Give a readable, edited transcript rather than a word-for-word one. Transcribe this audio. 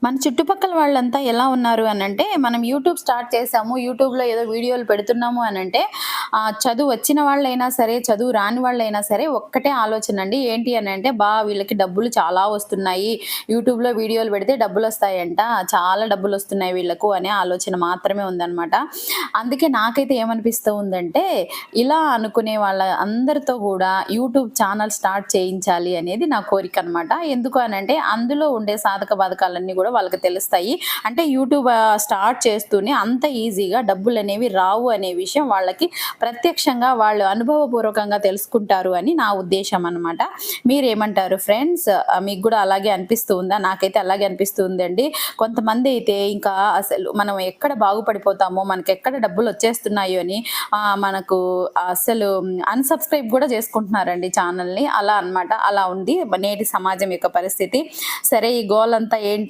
మన చుట్టుపక్కల వాళ్ళంతా ఎలా ఉన్నారు అనంటే, మనం యూట్యూబ్ స్టార్ట్ చేసాము. యూట్యూబ్‌లో ఏదో వీడియోలు పెడుతున్నాము అనంటే, చదువు వచ్చిన వాళ్ళైనా సరే, చదువు రాని వాళ్ళైనా సరే ఒక్కటే ఆలోచనండి. ఏంటి అనంటే, వీళ్ళకి డబ్బులు చాలా వస్తున్నాయి. యూట్యూబ్‌లో వీడియోలు పెడితే డబ్బులొస్తాయంట. చాలా డబ్బులొస్తున్నాయి వీళ్ళకు అనే ఆలోచన మాత్రమే ఉందనమాట. అందుకే నాకైతే ఏమనిపిస్తూ ఉందంటే, ఇలా అనుకునే వాళ్ళ అందరితో గూడా యూట్యూబ్ ఛానల్ స్టార్ట్ చేయించాలి అనేది నా కోరికనమాట. ఎందుకు అనంటే, అందులో ఉండే సాధక బాధకాలన్నీ గూడా వాళ్ళకి తెలుస్తాయి. అంటే యూట్యూబ్ స్టార్ట్ చేస్తూనే అంత ఈజీగా డబ్బులనేవి రావు అనే విషయం వాళ్ళకి ప్రత్యక్షంగా వాళ్ళు అనుభవపూర్వకంగా తెలుసుకుంటారు అని నా ఉద్దేశ్యం అనమాట. మీరేమంటారు ఫ్రెండ్స్? మీకు గూడా అలాగే అనిపిస్తూ ఉందా? నాకైతే అలాగే అనిపిస్తూ ఉందండి. కొంతమందైతే ఇంకా అసలు మనం ఎక్కడ బాగుపడిపోతామో, మనకెక్కడ డబ్బులొచ్చేస్తున్నాయో అని మనకు అస్సలు అన్‌సబ్‌స్క్రైబ్ గూడా చేసుకుంటున్నారండి ఛానల్‌ని. అలా అన్నమాట. అలా ఉంది నేటి సమాజం యొక్క పరిస్థితి. సరే ఈ గోలంతా ఏంటి